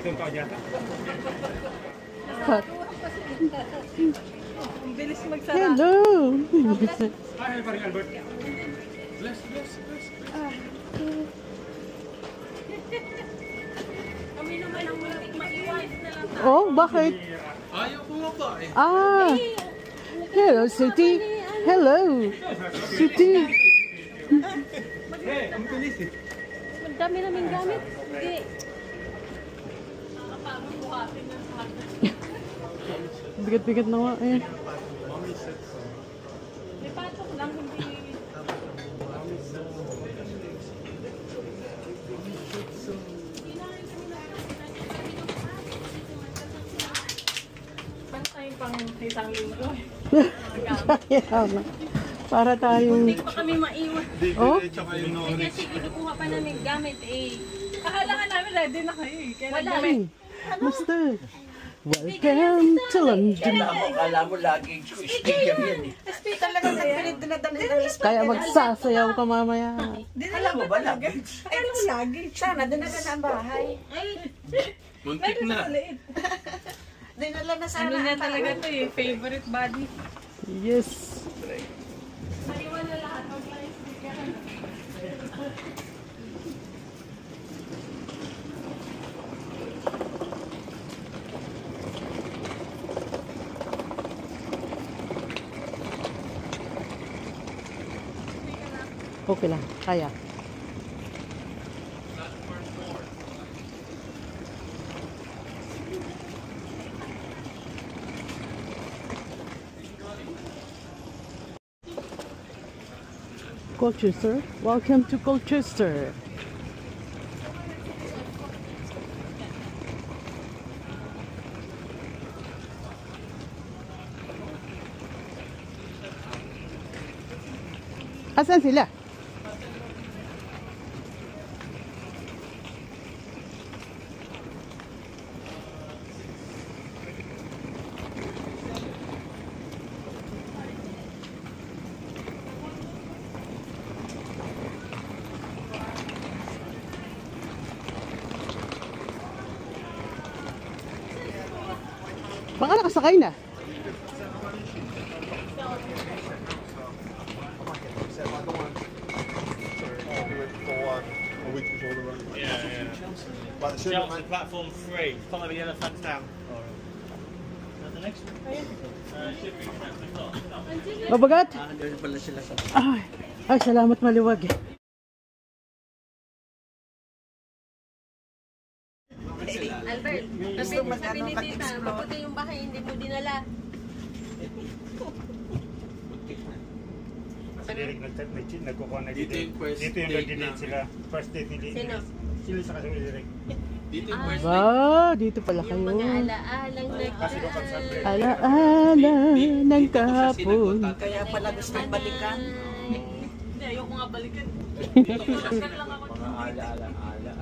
pitong taon yata. Ang bilis magsara. Hello! Hi, paring Albert. Bless. Kami naman ang maiwan na lang. Oh, bakit? Ayaw bumaba eh. Ah! Hello, City! Hello! City! Ang bilis eh. Magdami namin gamit. Hindi. Bigat-bigat na nga eh. May patok lang, hindi. Pantay pang isang linggo. Para tayong... Hindi pa kami maiwan. Oh? Kasi kinukuha pa namin gamit eh. Akala ka namin ready na kayo eh. Kaya wala. Basta. Welcome to London. Kala mo lagi ko stadium yan eh. Talagang nagpilit dinadala ng space. Kaya magsasayaw ka mamaya. Alam mo ba lagi? Ay, lagi. Sana, dinadala ang bahay. Ay, Muntik na. Dinala na sana ano na ang talaga to eh. Favorite body. Yes. Maiwan na lahat. Okay lang. Kaya. Colchester. Welcome to Colchester. Asan sila? Baka nakasakay na. Shelter platform 3. Follow the elephants down. The next one? Should be at the top. Mabagat? Doon pala sila sa... Ay, salamat maliwag. Albert, sabi ni Tita, mabuti yung bahay, hindi mo dinala. Si Derek nagkukuha na Dito yung first dito yung date nag-delete namin. sila. First date ni Derek. Sino? Sila sa kasi ni Derek. Dito yung first Ba, dito pala Yung mga kayo. alaalang Kasi doon kami sa break. Alaala ng kahapon. Kaya pala gustong balikan. Hindi, ayoko nga balikan. Mga ala-ala-ala.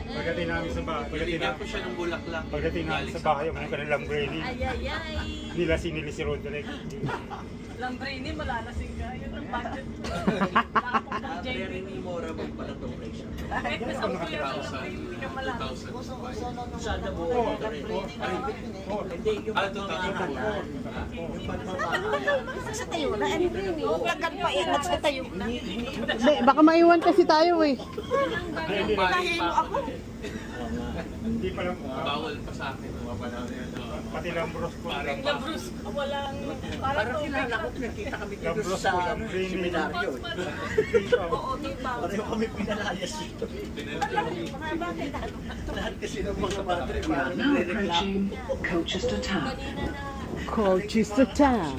Pagdating namin sa bahay, Pagdating ko siya ng bulaklak. pagdating namin sa bahay, yung kanilang Lamborghini, Ay, ay, ay. nila sinili si Roderick. Lamborghini, malalasing ka. Yun ang budget. Very memorable pala itong place. Kahit nasa upo yung Lamborghini, hindi ka malalasing. Sana mo. Hindi, yung pagmamahalan. Yung pagmamahalan. Sa tayo na, ano yung lagan pa ingat sa tayo na. Hindi, baka maiwan kasi tayo eh. Tahilo ako. Hindi pa lang, Bawal pa sa akin. pati Lambros ko. Labrus, walang... Parang kilala ko, pinakita kami dito Lambros sa ko, Lamborghini. seminaryo. Oo, tipa. Pareho kami pinalayas dito. Lahat kasi ng mga madre, parang Now nagre-reklamo. approaching Colchester Town. Kanina na. Colchester Town.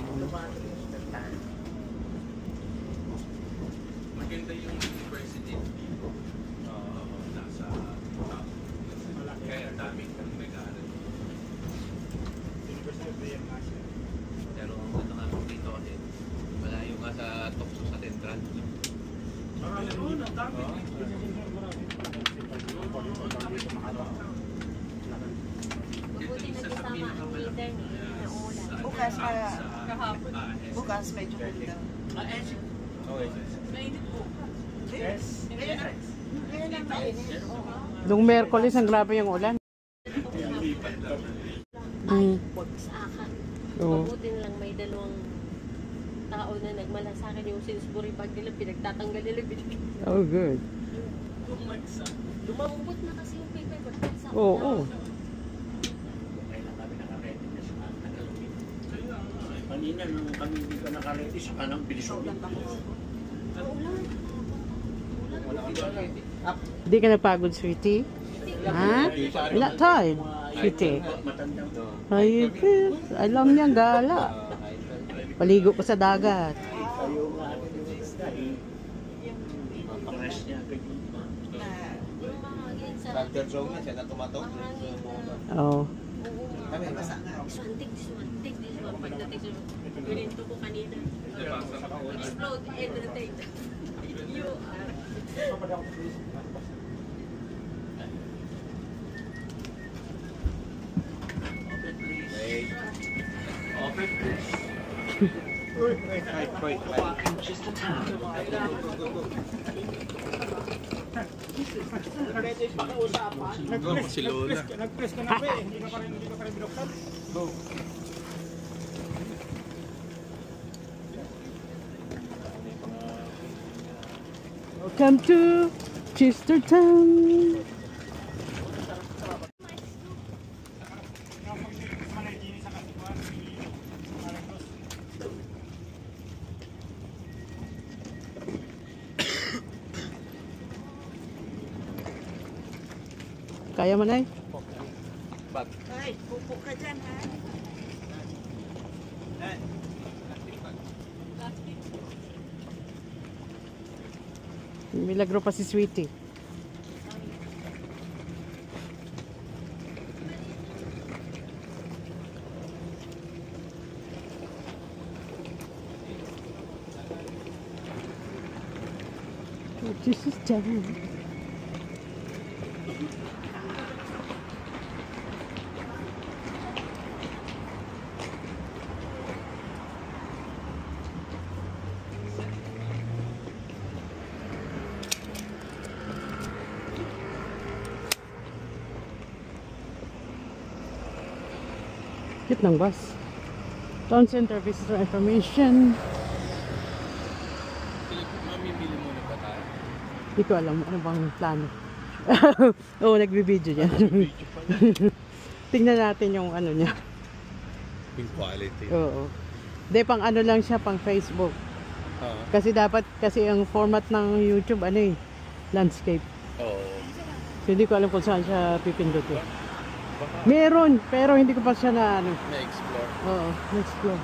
Maganda yung university. Nasa top. Kaya daming kami nag-aaral. Pero ang ganda nga kung dito kasi malayo nga sa Tokso sa Central. Mabuti na kasama ang leader ni Nauna. Bukas, Kahapon. bukas medyo ganda. Mainit po. Yes. Ngayon ang mainit. Nung Merkulis, ang grabe yung ulan. Huwag sa akin. Oo. Mabuti na lang may dalawang tao na nagmalasakin yung Sainsbury bag nila, pinagtatanggal nila, binigyan. Oh, good. Lumambot na kasi yung paper bag sa Oo. Kailan kami naka-ready na sa Tagalogin. Kanina nung kami hindi pa naka-ready, saka nang bilisog. Di ka napagod, sweetie? Ha? Wala time, sweetie. Matandang Ay, alam niya, gala. Paligo pa sa dagat. kayo nga atin yung isda eh. Mapang-rest niya agad yung Dr. Chong na siya na tumatok. Oo. Swantig. Pagdating sa pininto ko kanina. Explode everything. You are... Coaches to town. Nag-press ka na ba eh. Hindi ka pa rin binuksan. Welcome to Chestertown. Kaya mo na eh. Ay, pupo ka dyan, ha? Milagro pa si Sweetie. This is town. Cute ng bus. Town Center Visitor Information. Mamimili muna ba tayo? Hindi ko alam ano bang plano. Oo, nagbibideo niya. Tingnan natin yung ano niya. Yung quality. Oo. Hindi, pang ano lang siya, pang Facebook. Kasi dapat, kasi ang format ng YouTube, ano eh, landscape. Oo. So, hindi ko alam kung saan siya pipindutin. Meron, pero hindi ko pa siya na ano. Na-explore. Oo, na-explore.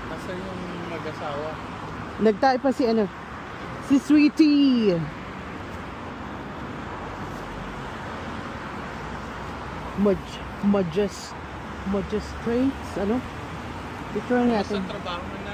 Nasa yung mag-asawa? Nagtayo pa si ano, si Sweetie. Magistrates, ano? Picture natin. Sa trabaho na